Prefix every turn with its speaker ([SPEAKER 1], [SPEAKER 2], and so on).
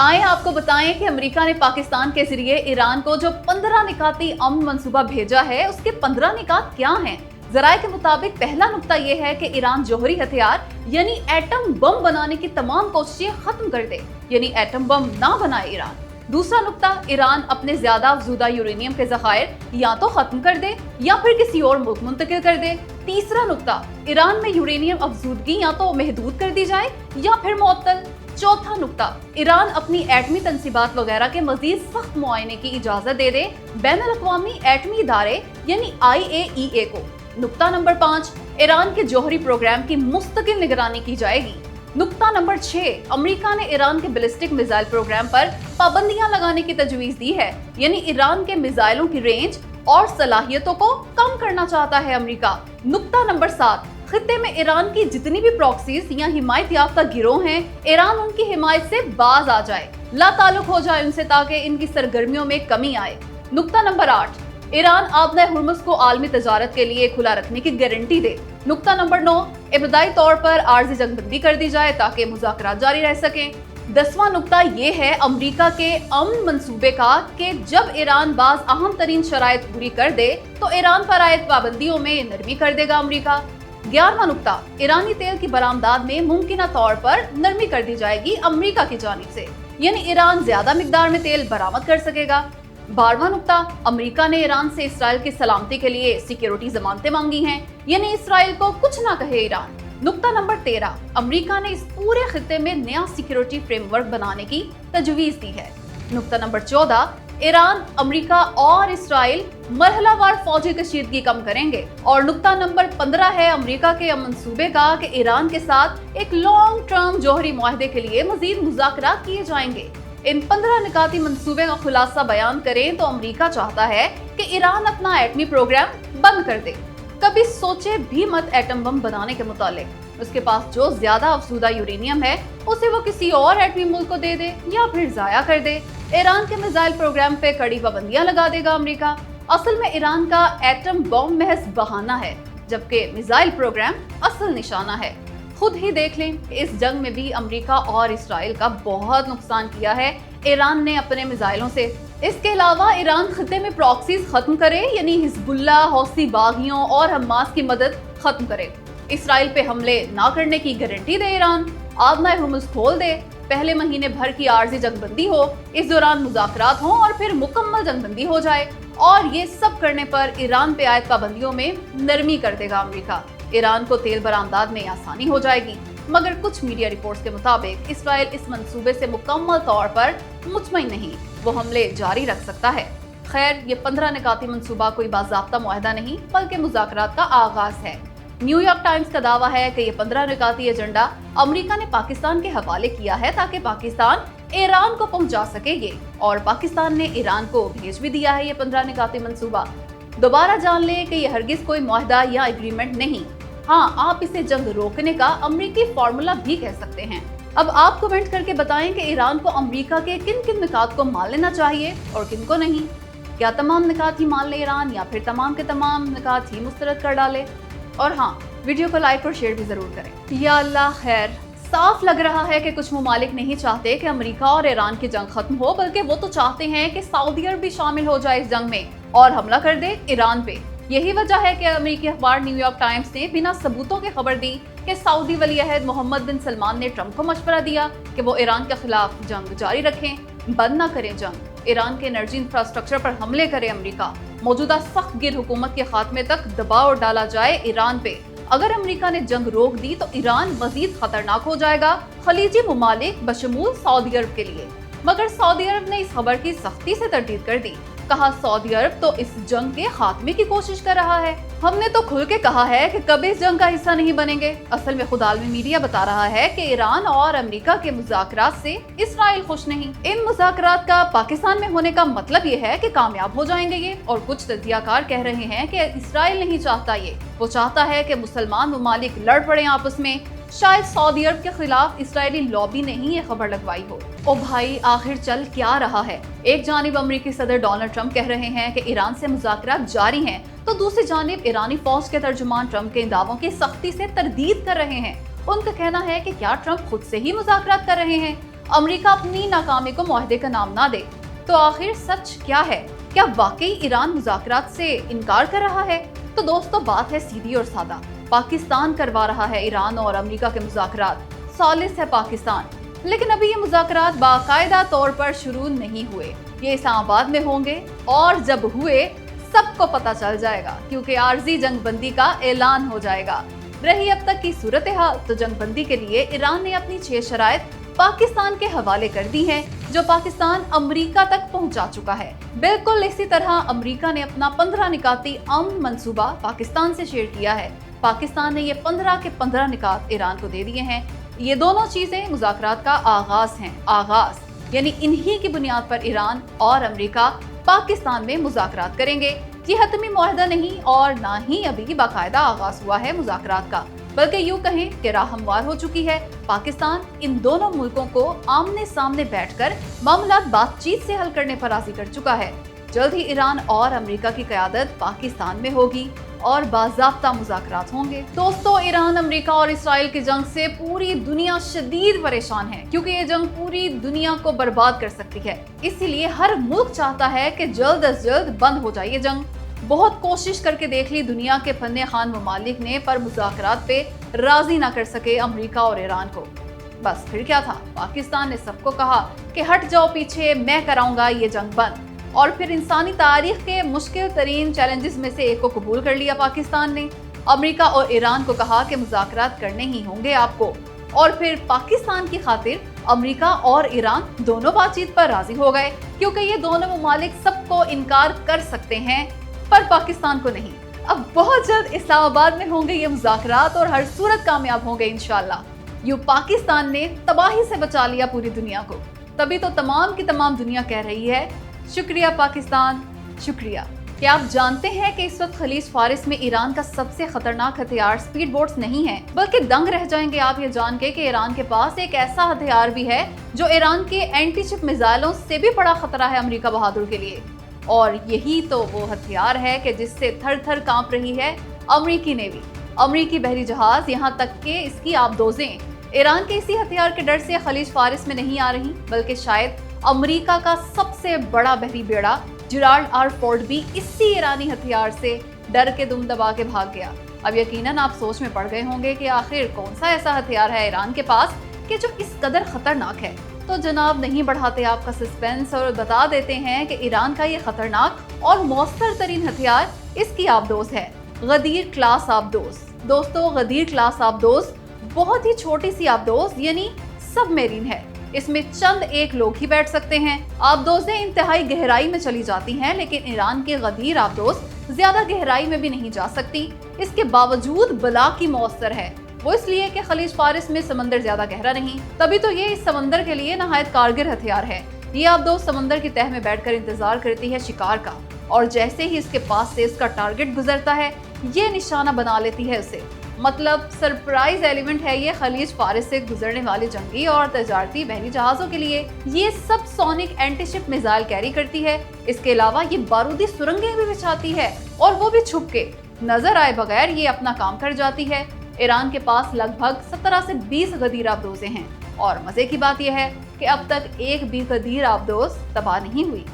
[SPEAKER 1] आए आपको बताएं कि अमेरिका ने पाकिस्तान के जरिए ईरान को जो 15 निकाती अमन मंसूबा भेजा है, उसके 15 निकात क्या हैं? जराये के मुताबिक पहला नुक्ता यह है कि ईरान जौहरी हथियार यानी एटम बम बनाने की तमाम कोशिशें खत्म कर दे, यानी एटम बम ना बनाए ईरान। दूसरा नुक्ता, ईरान अपने ज्यादा अफजूदा यूरेनियम के जखायर या तो खत्म कर दे या फिर किसी और मुल्क मुंतकिल कर दे। तीसरा नुक्ता, ईरान में यूरेनियम अफजूदगी या तो महदूद कर दी जाए या फिर मुअत्तल। चौथा नुक्ता, ईरान अपनी एटमी तनसीबात वगैरह के मजीद सख्त मुआयने की इजाजत दे दे बैनुल अक़वामी एटमी इदारे यानी IAEA को। नुक्ता नंबर 5, ईरान के जौहरी प्रोग्राम की मुस्तकिल निगरानी की जाएगी। नुक्ता नंबर 6, अमेरिका ने ईरान के बैलिस्टिक मिसाइल प्रोग्राम पर पाबंदियां लगाने की तजवीज दी है, यानी ईरान के मिसाइलों की रेंज और सलाहियतों को कम करना चाहता है अमेरिका। नुक्ता नंबर 7, खित्ते में ईरान की जितनी भी प्रॉक्सीज या हिमायत याफ्ता गिरोह हैं, ईरान उनकी हिमायत से बाज आ जाए, ला ताल्लुक हो जाए उनसे ताकि इनकी सरगर्मियों में कमी आए। नुक्ता नंबर 8, ईरान आबना हुर्मुज को आलमी तजारत के लिए खुला रखने की गारंटी दे। नुक्ता नंबर 9, इब्तदाई तौर पर आर्जी जंगबंदी कर दी जाए ताकि मुज़ाकरात जारी रह सकें। 10वां नुक्ता ये है अमेरिका के अमन मंसूबे का कि जब ईरान बाज अहम तरीन शराइत पूरी कर दे तो ईरान पर आयद पाबंदियों में नरमी कर देगा अमेरिका। 11वां नुक्ता, ईरानी तेल की बरामदात में मुमकिना तौर पर नरमी कर दी जाएगी अमेरिका की जानिब से, यानी ईरान ज्यादा मिकदार में तेल बरामद कर सकेगा। 12वां नुक्ता, अमेरिका ने ईरान से इसराइल की सलामती के लिए सिक्योरिटी जमानतें मांगी हैं, यानी इसराइल को कुछ ना कहे ईरान। नुक्ता नंबर 13, अमेरिका ने इस पूरे खित्ते में नया सिक्योरिटी फ्रेमवर्क बनाने की तजवीज दी है। नुक्ता नंबर 14, ईरान, अमेरिका और इसराइल मरहलावार फौजी कशीदगी कम करेंगे। और नुक्ता नंबर 15 है अमेरिका के मंसूबे का कि ईरान के साथ एक लॉन्ग टर्म जौहरी मुआहदे के लिए मजीद मुज़ाकरात किए जाएंगे। इन 15 निकाती मंसूबे का खुलासा बयान करें तो अमेरिका चाहता है कि ईरान अपना एटमी प्रोग्राम बंद कर दे। कभी सोचे भी मत एटम बम बनाने के मुतालिक। उसके पास जो ज्यादा अफजूदा यूरेनियम है उसे वो किसी और एटमी मुल्क को दे दे या फिर जाया कर दे। ईरान के मिसाइल प्रोग्राम पे कड़ी पाबंदियां लगा देगा अमेरिका। असल में ईरान का एटम बम महज बहाना है, जबकि मिसाइल प्रोग्राम असल निशाना है। खुद ही देख लें, इस जंग में भी अमेरिका और इसराइल का बहुत नुकसान किया है ईरान ने अपने मिसाइलों से। इसके अलावा ईरान खित्ते में प्रॉक्सीज खत्म करे, यानी हिजबुल्ला, हौसी बागियों और हमास की मदद खत्म करे। इसराइल पे हमले ना करने की गारंटी दे ईरान, आबना हुर्मुज खोल दे, पहले महीने भर की आर्जी जंगबंदी हो, इस दौरान मुज़ाकरात हों और फिर मुकम्मल जंगबंदी हो जाए। और ये सब करने पर ईरान पे आयद पाबंदियों में नरमी कर देगा अमेरिका। ईरान को तेल बरामदात में आसानी हो जाएगी। मगर कुछ मीडिया रिपोर्ट्स के मुताबिक इसराइल इस मंसूबे से मुकम्मल तौर पर मुतमईन नहीं, वो हमले जारी रख सकता है। खैर, ये 15 निकाती मंसूबा कोई बाज़ाब्ता मुआहदा नहीं बल्कि मुज़ाकरात का आगाज है। न्यूयॉर्क टाइम्स का दावा है कि ये 15 निकाती एजेंडा अमेरिका ने पाकिस्तान के हवाले किया है ताकि पाकिस्तान ईरान को पहुंचा सके ये, और पाकिस्तान ने ईरान को भेज भी दिया है ये 15 निकाती मंसूबा। दोबारा जान ले कि ये हरगिज कोई मुआहदा या एग्रीमेंट नहीं। हाँ, आप इसे जंग रोकने का अमेरिकी फार्मूला भी कह सकते हैं। अब आप कमेंट करके बताएं कि ईरान को अमेरिका के किन किन निकात को मान लेना चाहिए और किन को नहीं। क्या तमाम निकात ही मान ले ईरान या फिर तमाम के तमाम निकात ही मुस्तरद कर डाले? और हाँ, वीडियो को लाइक और शेयर भी जरूर करें। या अल्लाह खैर, साफ लग रहा है कि कुछ ममालिक नहीं चाहते कि अमेरिका और ईरान की जंग खत्म हो, बल्कि वो तो चाहते हैं कि सऊदी अरब भी शामिल हो जाए इस जंग में और हमला कर दे ईरान पे। यही वजह है कि अमेरिकी अखबार न्यूयॉर्क टाइम्स ने बिना सबूतों के खबर दी कि सऊदी वली अहद मोहम्मद बिन सलमान ने ट्रंप को मशवरा दिया कि वो ईरान के खिलाफ जंग जारी रखें, बंद न करें जंग, ईरान के एनर्जी इंफ्रास्ट्रक्चर पर हमले करे अमेरिका, मौजूदा सख्त गिर हुकूमत के खात्मे तक दबाव डाला जाए ईरान पे। अगर अमेरिका ने जंग रोक दी तो ईरान मजीद खतरनाक हो जाएगा खलीजी मुमालिक बशमूल सऊदी अरब के लिए। मगर सऊदी अरब ने इस खबर की सख्ती से तरदीद कर दी। कहा, सऊदी अरब तो इस जंग के खात्मे की कोशिश कर रहा है। हमने तो खुल के कहा है कि कभी इस जंग का हिस्सा नहीं बनेंगे। असल में खुद आलमी मीडिया बता रहा है कि ईरान और अमेरिका के मुज़ाकरात से इसराइल खुश नहीं। इन मुज़ाकरात का पाकिस्तान में होने का मतलब ये है कि कामयाब हो जाएंगे ये। और कुछ तज्जियाकार कह रहे हैं कि इसराइल नहीं चाहता ये, वो चाहता है कि मुसलमान ममालिक लड़ पड़े आपस में। शायद सऊदी अरब के खिलाफ इस्राएली लॉबी ने ही ये खबर लगवाई हो। ओ भाई, आखिर चल क्या रहा है? एक जानिब अमेरिकी सदर डोनाल्ड ट्रंप कह रहे हैं कि ईरान से मुज़ाकरात जारी हैं, तो दूसरी जानिब ईरानी फौज के तर्जुमान ट्रंप के इन दावों की सख्ती से तरदीद कर रहे हैं। उनका कहना है कि क्या ट्रंप खुद से ही मुज़ाकरात कर रहे हैं? अमेरिका अपनी नाकामी को मुआहदे का नाम ना दे। तो आखिर सच क्या है? क्या वाकई ईरान मुज़ाकरात से इनकार कर रहा है? तो दोस्तों बात है सीधी और सादा, पाकिस्तान करवा रहा है ईरान और अमेरिका के मुज़ाकरात। सालिस है पाकिस्तान। लेकिन अभी ये मुज़ाकरात बाकायदा तौर पर शुरू नहीं हुए, ये इस्लामाबाद में होंगे और जब हुए सबको पता चल जाएगा, क्योंकि आर्जी जंगबंदी का ऐलान हो जाएगा। रही अब तक की सूरत हाल, तो जंगबंदी के लिए ईरान ने अपनी 6 शराइत पाकिस्तान के हवाले कर दी हैं, जो पाकिस्तान अमेरिका तक पहुंचा चुका है। बिल्कुल इसी तरह अमेरिका ने अपना 15 निकाती अमन मंसूबा पाकिस्तान से शेयर किया है। पाकिस्तान ने ये 15 के 15 निकात ईरान को दे दिए हैं। ये दोनों चीजें मुज़ाकरात का आगाज हैं। आगाज यानी इन्हीं की बुनियाद पर ईरान और अमेरिका पाकिस्तान में मुज़ाकरात करेंगे। ये हतमी मुआहदा नहीं और ना ही अभी बाकायदा आगाज हुआ है मुज़ाकरात का, बल्कि यूं कहें कि राह हमवार हो चुकी है। पाकिस्तान इन दोनों मुल्कों को आमने सामने बैठकर मामलात बातचीत से हल करने पर राजी कर चुका है। जल्द ही ईरान और अमेरिका की क़यादत पाकिस्तान में होगी और बाज़ाब्ता मुज़ाकरात होंगे। दोस्तों, ईरान, अमेरिका और इसराइल की जंग से पूरी दुनिया शदीद परेशान है, क्योंकि ये जंग पूरी दुनिया को बर्बाद कर सकती है। इसीलिए हर मुल्क चाहता है कि जल्द अज जल्द बंद हो जाए ये जंग। बहुत कोशिश करके देख ली दुनिया के फन्ने खान ममालिक ने, पर मुज़ाकरात पे राजी ना कर सके अमेरिका और ईरान को। बस फिर क्या था, पाकिस्तान ने सबको कहा कि हट जाओ पीछे, मैं कराऊंगा ये जंग बंद। और फिर इंसानी तारीख के मुश्किल तरीन चैलेंजेस में से एक को कबूल कर लिया पाकिस्तान ने। अमेरिका और ईरान को कहा कि मुज़ाकरात करने ही होंगे आपको। और फिर पाकिस्तान की खातिर अमेरिका और ईरान दोनों बातचीत पर राजी हो गए, क्योंकि ये दोनों ममालिक सबको इनकार कर सकते हैं पर पाकिस्तान को नहीं। अब बहुत जल्द इस्लामाबाद में होंगे ये मुज़ाकरात और हर सूरत कामयाब होंगे इंशाल्लाह। यूं पाकिस्तान ने तबाही से बचा लिया पूरी दुनिया को। तभी तो तमाम की तमाम दुनिया कह रही है शुक्रिया पाकिस्तान, शुक्रिया। क्या आप जानते हैं कि इस वक्त खलीज फारिस में ईरान का सबसे खतरनाक हथियार स्पीड बोट्स नहीं है, बल्कि दंग रह जाएंगे आप ये जान के कि ईरान के पास एक ऐसा हथियार भी है जो ईरान के एंटी शिप मिसाइलों से भी बड़ा खतरा है अमेरिका बहादुर के लिए। और यही तो वो हथियार है कि जिससे थर थर कांप रही है अमेरिकी नेवी, अमेरिकी बहरी जहाज, यहाँ तक कि इसकी आबदोजें ईरान के इसी हथियार के डर से खलीज फारिस में नहीं आ रही, बल्कि शायद अमेरिका का सबसे बड़ा बहरी बेड़ा जेराल्ड आर फोर्ड भी इसी ईरानी हथियार से डर के दुम दबा के भाग गया। अब यकीनन आप सोच में पड़ गए होंगे कि आखिर कौन सा ऐसा हथियार है ईरान के पास कि जो इस कदर खतरनाक है। तो जनाब नहीं बढ़ाते आपका सस्पेंस और बता देते हैं कि ईरान का ये खतरनाक और मौसर तरीन हथियार इसकी आबदोज है, गदीर क्लास आबदोज। दोस्तों, गदीर क्लास आबदोज बहुत ही छोटी सी आबदोज यानी सबमरीन है। इसमें चंद एक लोग ही बैठ सकते हैं। आबदोजें इंतहाई गहराई में चली जाती हैं, लेकिन ईरान के गदीर आबदोज ज्यादा गहराई में भी नहीं जा सकती। इसके बावजूद बला की मौसर है, वो इसलिए कि खलीज फारिस में समंदर ज्यादा गहरा नहीं, तभी तो ये इस समंदर के लिए नहायत कारगर हथियार है। ये आबदोज समंदर की तह में बैठकर इंतजार करती है शिकार का, और जैसे ही इसके पास से इसका टारगेट गुजरता है ये निशाना बना लेती है उसे। मतलब सरप्राइज एलिमेंट है ये खलीज फारिस से गुजरने वाले जंगी और तजारती बहरी जहाजों के लिए। ये सब sonic anti ship missile carry करती है। इसके अलावा ये बारूदी सुरंगें भी बिछाती है, और वो भी छुप के, नजर आए बगैर ये अपना काम कर जाती है। ईरान के पास लगभग 17 से 20 गदीर आबदोजें हैं, और मजे की बात यह है कि अब तक एक भी गदीर आबदोज तबाह नहीं हुई।